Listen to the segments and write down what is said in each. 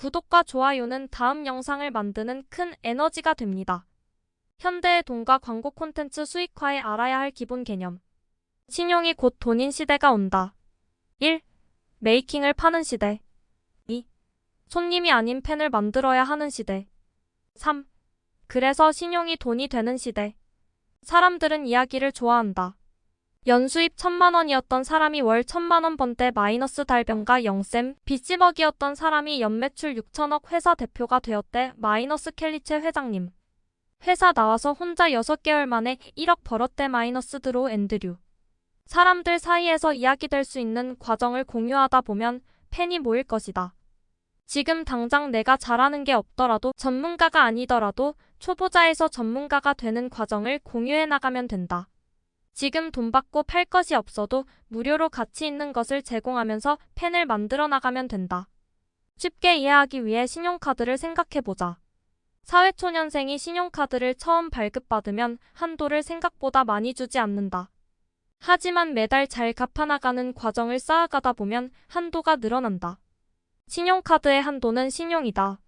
구독과 좋아요는 다음 영상을 만드는 큰 에너지가 됩니다. 현대의 돈과 광고 콘텐츠 수익화에 알아야 할 기본 개념. 신용이 곧 돈인 시대가 온다. 1. 메이킹을 파는 시대. 2. 손님이 아닌 팬을 만들어야 하는 시대. 3. 그래서 신용이 돈이 되는 시대. 사람들은 이야기를 좋아한다. 연수입 1000만원이었던 사람이 월 1000만원 번 때 마이너스 달병가 영쌤, 빚지먹이였던 사람이 연매출 6천억 회사 대표가 되었대 마이너스 켈리체 회장님. 회사 나와서 혼자 6개월 만에 1억 벌었대 마이너스 드로 앤드류. 사람들 사이에서 이야기될 수 있는 과정을 공유하다 보면 팬이 모일 것이다. 지금 당장 내가 잘하는 게 없더라도 전문가가 아니더라도 초보자에서 전문가가 되는 과정을 공유해 나가면 된다. 지금 돈 받고 팔 것이 없어도 무료로 가치 있는 것을 제공하면서 팬을 만들어 나가면 된다. 쉽게 이해하기 위해 신용카드를 생각해보자. 사회초년생이 신용카드를 처음 발급받으면 한도를 생각보다 많이 주지 않는다. 하지만 매달 잘 갚아나가는 과정을 쌓아가다 보면 한도가 늘어난다. 신용카드의 한도는 신용이다.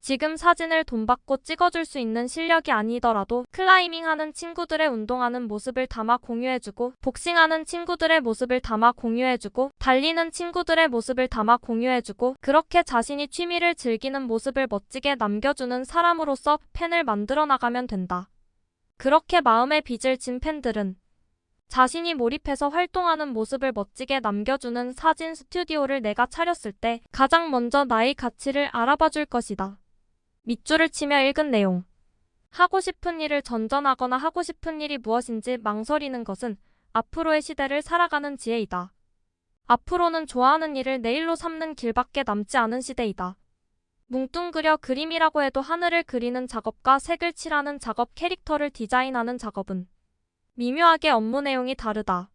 지금 사진을 돈 받고 찍어줄 수 있는 실력이 아니더라도 클라이밍하는 친구들의 운동하는 모습을 담아 공유해주고 복싱하는 친구들의 모습을 담아 공유해주고 달리는 친구들의 모습을 담아 공유해주고 그렇게 자신이 취미를 즐기는 모습을 멋지게 남겨주는 사람으로서 팬을 만들어 나가면 된다. 그렇게 마음의 빚을 진 팬들은 자신이 몰입해서 활동하는 모습을 멋지게 남겨주는 사진 스튜디오를 내가 차렸을 때 가장 먼저 나의 가치를 알아봐 줄 것이다. 밑줄을 치며 읽은 내용. 하고 싶은 일을 전전하거나 하고 싶은 일이 무엇인지 망설이는 것은 앞으로의 시대를 살아가는 지혜이다. 앞으로는 좋아하는 일을 내일로 삼는 길밖에 남지 않은 시대이다. 뭉뚱그려 그림이라고 해도 하늘을 그리는 작업과 색을 칠하는 작업, 캐릭터를 디자인하는 작업은 미묘하게 업무 내용이 다르다.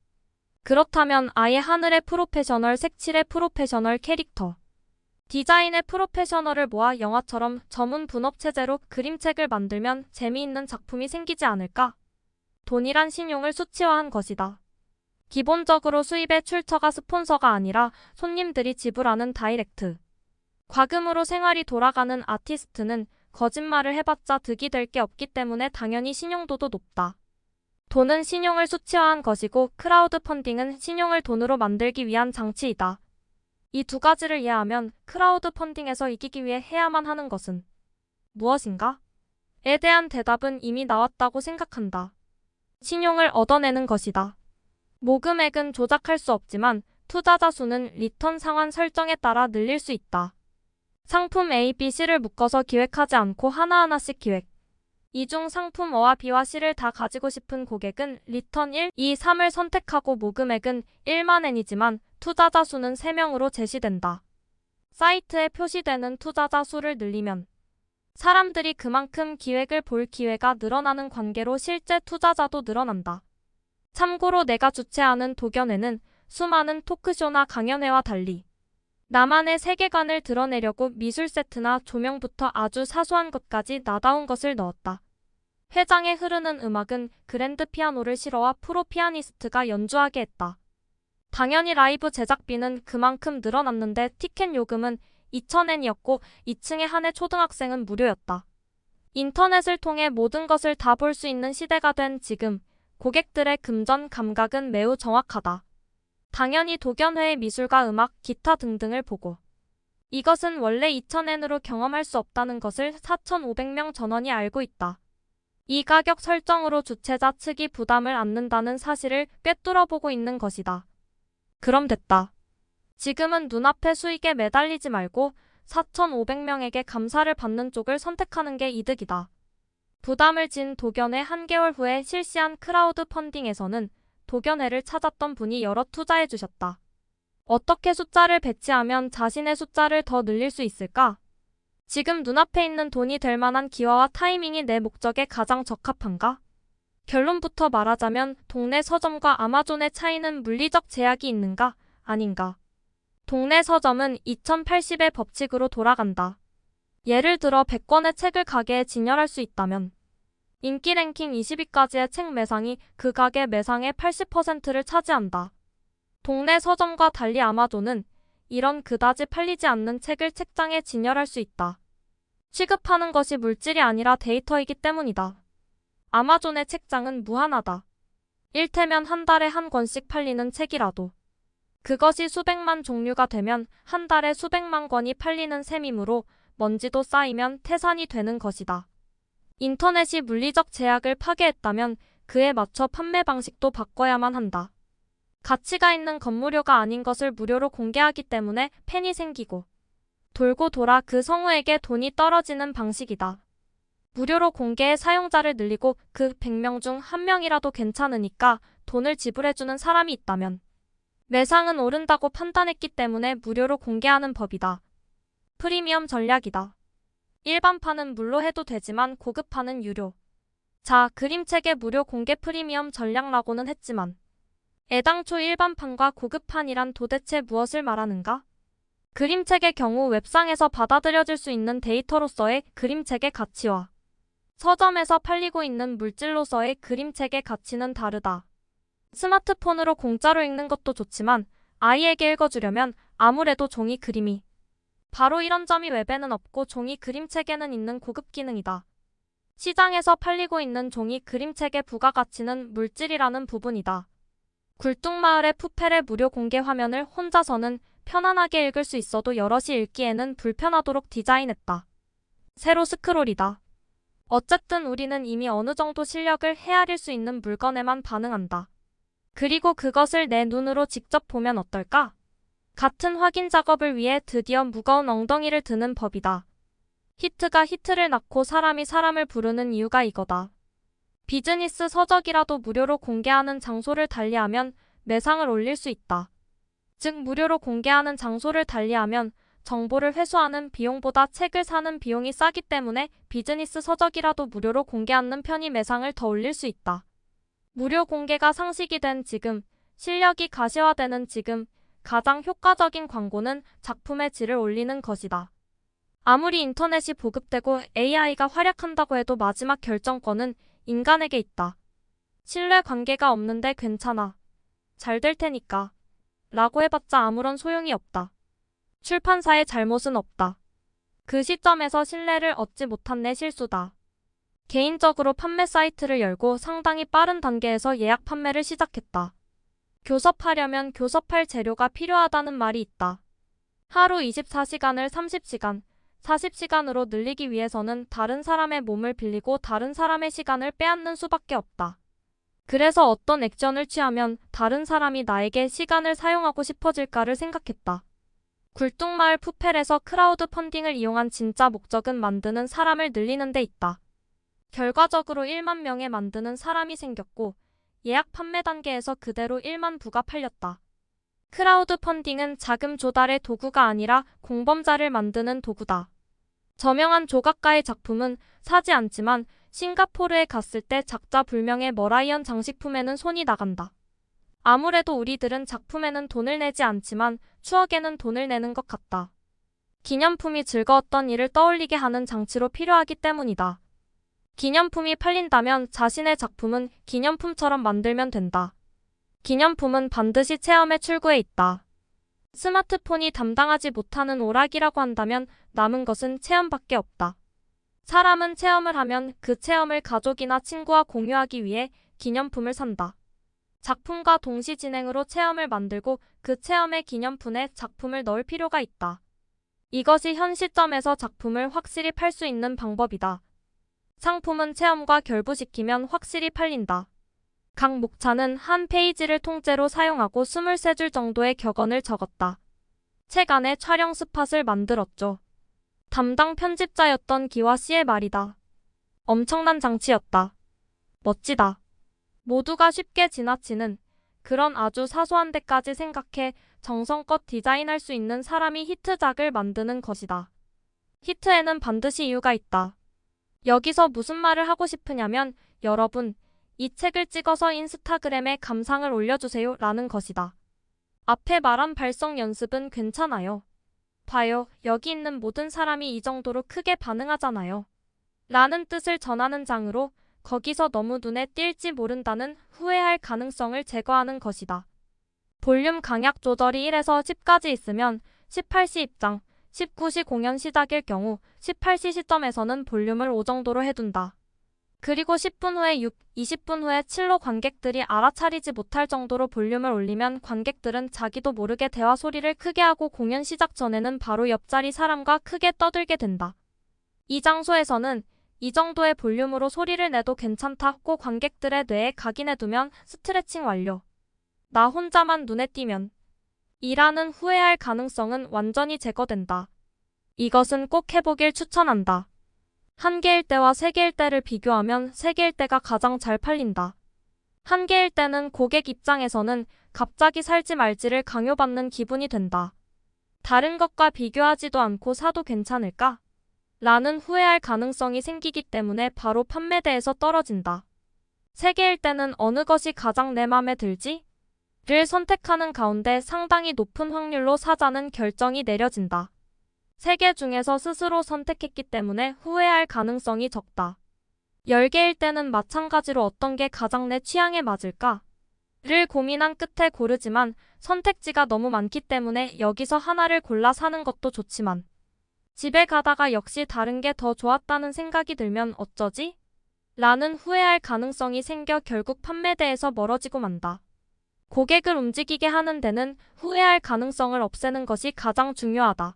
그렇다면 아예 하늘의 프로페셔널, 색칠의 프로페셔널, 캐릭터 디자인의 프로페셔널을 모아 영화처럼 전문 분업체제로 그림책을 만들면 재미있는 작품이 생기지 않을까? 돈이란 신용을 수치화한 것이다. 기본적으로 수입의 출처가 스폰서가 아니라 손님들이 지불하는 다이렉트. 과금으로 생활이 돌아가는 아티스트는 거짓말을 해봤자 득이 될 게 없기 때문에 당연히 신용도도 높다. 돈은 신용을 수치화한 것이고 크라우드 펀딩은 신용을 돈으로 만들기 위한 장치이다. 이 두 가지를 이해하면 크라우드 펀딩에서 이기기 위해 해야만 하는 것은 무엇인가? 에 대한 대답은 이미 나왔다고 생각한다. 신용을 얻어내는 것이다. 모금액은 조작할 수 없지만 투자자 수는 리턴 상환 설정에 따라 늘릴 수 있다. 상품 A, B, C를 묶어서 기획하지 않고 하나하나씩 기획. 이 중 상품 A와 B와 C를 다 가지고 싶은 고객은 리턴 1, 2, 3을 선택하고 모금액은 1만 엔이지만 투자자 수는 3명으로 제시된다. 사이트에 표시되는 투자자 수를 늘리면 사람들이 그만큼 기획을 볼 기회가 늘어나는 관계로 실제 투자자도 늘어난다. 참고로 내가 주최하는 도견회는 수많은 토크쇼나 강연회와 달리 나만의 세계관을 드러내려고 미술 세트나 조명부터 아주 사소한 것까지 나다운 것을 넣었다. 회장에 흐르는 음악은 그랜드 피아노를 실어와 프로 피아니스트가 연주하게 했다. 당연히 라이브 제작비는 그만큼 늘어났는데 티켓 요금은 2,000엔이었고 2층에 한해 초등학생은 무료였다. 인터넷을 통해 모든 것을 다 볼 수 있는 시대가 된 지금 고객들의 금전 감각은 매우 정확하다. 당연히 도견회의 미술과 음악, 기타 등등을 보고 이것은 원래 2,000엔으로 경험할 수 없다는 것을 4,500명 전원이 알고 있다. 이 가격 설정으로 주최자 측이 부담을 안는다는 사실을 꿰뚫어보고 있는 것이다. 그럼 됐다. 지금은 눈앞의 수익에 매달리지 말고 4,500명에게 감사를 받는 쪽을 선택하는 게 이득이다. 부담을 진 도견회 한개월 후에 실시한 크라우드 펀딩에서는 도견회를 찾았던 분이 여러 투자해 주셨다. 어떻게 숫자를 배치하면 자신의 숫자를 더 늘릴 수 있을까? 지금 눈앞에 있는 돈이 될 만한 기화와 타이밍이 내 목적에 가장 적합한가? 결론부터 말하자면 동네 서점과 아마존의 차이는 물리적 제약이 있는가, 아닌가? 동네 서점은 2080의 법칙으로 돌아간다. 예를 들어 100권의 책을 가게에 진열할 수 있다면 인기 랭킹 20위까지의 책 매상이 그 가게 매상의 80%를 차지한다. 동네 서점과 달리 아마존은 이런 그다지 팔리지 않는 책을 책장에 진열할 수 있다. 취급하는 것이 물질이 아니라 데이터이기 때문이다. 아마존의 책장은 무한하다. 일테면 한 달에 한 권씩 팔리는 책이라도. 그것이 수백만 종류가 되면 한 달에 수백만 권이 팔리는 셈이므로 먼지도 쌓이면 태산이 되는 것이다. 인터넷이 물리적 제약을 파괴했다면 그에 맞춰 판매 방식도 바꿔야만 한다. 가치가 있는 건무료가 아닌 것을 무료로 공개하기 때문에 팬이 생기고 돌고 돌아 그 성우에게 돈이 떨어지는 방식이다. 무료로 공개해 사용자를 늘리고 그 100명 중 1명이라도 괜찮으니까 돈을 지불해주는 사람이 있다면 매상은 오른다고 판단했기 때문에 무료로 공개하는 법이다. 프리미엄 전략이다. 일반판은 물로 해도 되지만 고급판은 유료. 자, 그림책의 무료 공개 프리미엄 전략라고는 했지만 애당초 일반판과 고급판이란 도대체 무엇을 말하는가? 그림책의 경우 웹상에서 받아들여질 수 있는 데이터로서의 그림책의 가치와 서점에서 팔리고 있는 물질로서의 그림책의 가치는 다르다. 스마트폰으로 공짜로 읽는 것도 좋지만 아이에게 읽어주려면 아무래도 종이 그림이 바로 이런 점이 웹에는 없고 종이 그림책에는 있는 고급 기능이다. 시장에서 팔리고 있는 종이 그림책의 부가가치는 물질이라는 부분이다. 굴뚝마을의 푸펠의 무료 공개 화면을 혼자서는 편안하게 읽을 수 있어도 여럿이 읽기에는 불편하도록 디자인했다. 세로 스크롤이다. 어쨌든 우리는 이미 어느 정도 실력을 헤아릴 수 있는 물건에만 반응한다. 그리고 그것을 내 눈으로 직접 보면 어떨까? 같은 확인 작업을 위해 드디어 무거운 엉덩이를 드는 법이다. 히트가 히트를 낳고 사람이 사람을 부르는 이유가 이거다. 비즈니스 서적이라도 무료로 공개하는 장소를 달리하면 매상을 올릴 수 있다. 즉 무료로 공개하는 장소를 달리하면 정보를 회수하는 비용보다 책을 사는 비용이 싸기 때문에 비즈니스 서적이라도 무료로 공개하는 편이 매상을 더 올릴 수 있다. 무료 공개가 상식이 된 지금, 실력이 가시화되는 지금, 가장 효과적인 광고는 작품의 질을 올리는 것이다. 아무리 인터넷이 보급되고 AI가 활약한다고 해도 마지막 결정권은 인간에게 있다. 신뢰관계가 없는데 괜찮아. 잘 될 테니까. 라고 해봤자 아무런 소용이 없다. 출판사의 잘못은 없다. 그 시점에서 신뢰를 얻지 못한 내 실수다. 개인적으로 판매 사이트를 열고 상당히 빠른 단계에서 예약 판매를 시작했다. 교섭하려면 교섭할 재료가 필요하다는 말이 있다. 하루 24시간을 30시간, 40시간으로 늘리기 위해서는 다른 사람의 몸을 빌리고 다른 사람의 시간을 빼앗는 수밖에 없다. 그래서 어떤 액션을 취하면 다른 사람이 나에게 시간을 사용하고 싶어질까를 생각했다. 굴뚝마을 푸펠에서 크라우드 펀딩을 이용한 진짜 목적은 만드는 사람을 늘리는 데 있다. 결과적으로 1만 명에 만드는 사람이 생겼고 예약 판매 단계에서 그대로 1만 부가 팔렸다. 크라우드 펀딩은 자금 조달의 도구가 아니라 공범자를 만드는 도구다. 저명한 조각가의 작품은 사지 않지만 싱가포르에 갔을 때 작자불명의 머라이언 장식품에는 손이 나간다. 아무래도 우리들은 작품에는 돈을 내지 않지만 추억에는 돈을 내는 것 같다. 기념품이 즐거웠던 일을 떠올리게 하는 장치로 필요하기 때문이다. 기념품이 팔린다면 자신의 작품은 기념품처럼 만들면 된다. 기념품은 반드시 체험의 출구에 있다. 스마트폰이 담당하지 못하는 오락이라고 한다면 남은 것은 체험밖에 없다. 사람은 체험을 하면 그 체험을 가족이나 친구와 공유하기 위해 기념품을 산다. 작품과 동시 진행으로 체험을 만들고 그 체험의 기념품에 작품을 넣을 필요가 있다. 이것이 현 시점에서 작품을 확실히 팔 수 있는 방법이다. 상품은 체험과 결부시키면 확실히 팔린다. 각 목차는 한 페이지를 통째로 사용하고 23줄 정도의 격언을 적었다. 책 안에 촬영 스팟을 만들었죠. 담당 편집자였던 기와 씨의 말이다. 엄청난 장치였다. 멋지다. 모두가 쉽게 지나치는 그런 아주 사소한 데까지 생각해 정성껏 디자인할 수 있는 사람이 히트작을 만드는 것이다. 히트에는 반드시 이유가 있다. 여기서 무슨 말을 하고 싶으냐면 여러분, 이 책을 찍어서 인스타그램에 감상을 올려주세요 라는 것이다. 앞에 말한 발성 연습은 괜찮아요. 봐요, 여기 있는 모든 사람이 이 정도로 크게 반응하잖아요. 라는 뜻을 전하는 장으로 거기서 너무 눈에 띌지 모른다는 후회할 가능성을 제거하는 것이다. 볼륨 강약 조절이 1에서 10까지 있으면 18시 입장, 19시 공연 시작일 경우 18시 시점에서는 볼륨을 5 정도로 해둔다. 그리고 10분 후에 6, 20분 후에 7로 관객들이 알아차리지 못할 정도로 볼륨을 올리면 관객들은 자기도 모르게 대화 소리를 크게 하고 공연 시작 전에는 바로 옆자리 사람과 크게 떠들게 된다. 이 장소에서는 이 정도의 볼륨으로 소리를 내도 괜찮다고 관객들의 뇌에 각인해두면 스트레칭 완료. 나 혼자만 눈에 띄면 이라는 후회할 가능성은 완전히 제거된다. 이것은 꼭 해보길 추천한다. 1개일 때와 3개일 때를 비교하면 3개일 때가 가장 잘 팔린다. 1개일 때는 고객 입장에서는 갑자기 살지 말지를 강요받는 기분이 된다. 다른 것과 비교하지도 않고 사도 괜찮을까? 라는 후회할 가능성이 생기기 때문에 바로 판매대에서 떨어진다. 3개일 때는 어느 것이 가장 내 맘에 들지? 를 선택하는 가운데 상당히 높은 확률로 사자는 결정이 내려진다. 3개 중에서 스스로 선택했기 때문에 후회할 가능성이 적다. 10개일 때는 마찬가지로 어떤 게 가장 내 취향에 맞을까? 를 고민한 끝에 고르지만 선택지가 너무 많기 때문에 여기서 하나를 골라 사는 것도 좋지만 집에 가다가 역시 다른 게 더 좋았다는 생각이 들면 어쩌지? 라는 후회할 가능성이 생겨 결국 판매대에서 멀어지고 만다. 고객을 움직이게 하는 데는 후회할 가능성을 없애는 것이 가장 중요하다.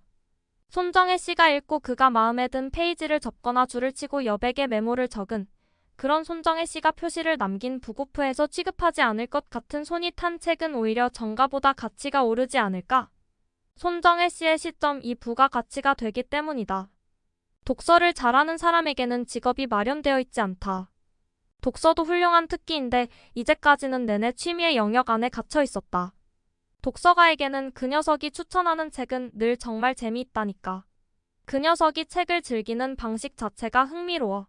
손정혜 씨가 읽고 그가 마음에 든 페이지를 접거나 줄을 치고 여백에 메모를 적은 그런 손정혜 씨가 표시를 남긴 부고프에서 취급하지 않을 것 같은 손이 탄 책은 오히려 정가보다 가치가 오르지 않을까? 손정혜 씨의 시점 이 부가 가치가 되기 때문이다. 독서를 잘하는 사람에게는 직업이 마련되어 있지 않다. 독서도 훌륭한 특기인데 이제까지는 내내 취미의 영역 안에 갇혀 있었다. 독서가에게는 그 녀석이 추천하는 책은 늘 정말 재미있다니까. 그 녀석이 책을 즐기는 방식 자체가 흥미로워.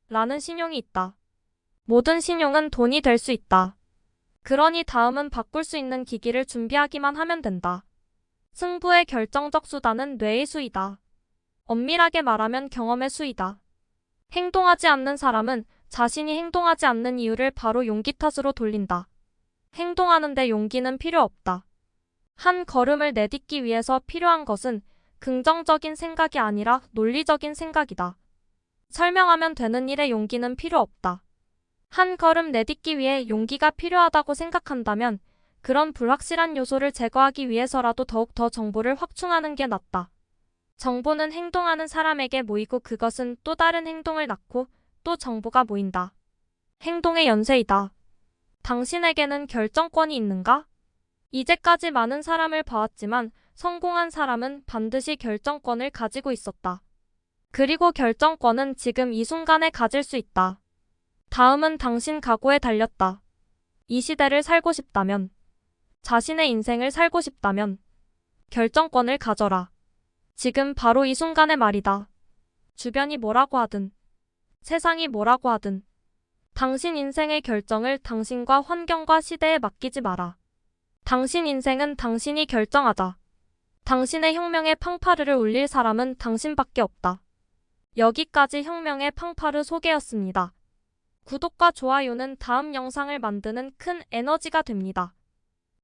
라는 신용이 있다. 모든 신용은 돈이 될 수 있다. 그러니 다음은 바꿀 수 있는 기기를 준비하기만 하면 된다. 승부의 결정적 수단은 뇌의 수이다. 엄밀하게 말하면 경험의 수이다. 행동하지 않는 사람은 자신이 행동하지 않는 이유를 바로 용기 탓으로 돌린다. 행동하는데 용기는 필요 없다. 한 걸음을 내딛기 위해서 필요한 것은 긍정적인 생각이 아니라 논리적인 생각이다. 설명하면 되는 일에 용기는 필요 없다. 한 걸음 내딛기 위해 용기가 필요하다고 생각한다면 그런 불확실한 요소를 제거하기 위해서라도 더욱 더 정보를 확충하는 게 낫다. 정보는 행동하는 사람에게 모이고 그것은 또 다른 행동을 낳고 또 정보가 모인다. 행동의 연쇄이다. 당신에게는 결정권이 있는가? 이제까지 많은 사람을 봐왔지만 성공한 사람은 반드시 결정권을 가지고 있었다. 그리고 결정권은 지금 이 순간에 가질 수 있다. 다음은 당신 각오에 달렸다. 이 시대를 살고 싶다면, 자신의 인생을 살고 싶다면 결정권을 가져라. 지금 바로 이 순간의 말이다. 주변이 뭐라고 하든, 세상이 뭐라고 하든 당신 인생의 결정을 당신과 환경과 시대에 맡기지 마라. 당신 인생은 당신이 결정하자. 당신의 혁명의 팡파르를 울릴 사람은 당신밖에 없다. 여기까지 혁명의 팡파르 소개였습니다. 구독과 좋아요는 다음 영상을 만드는 큰 에너지가 됩니다.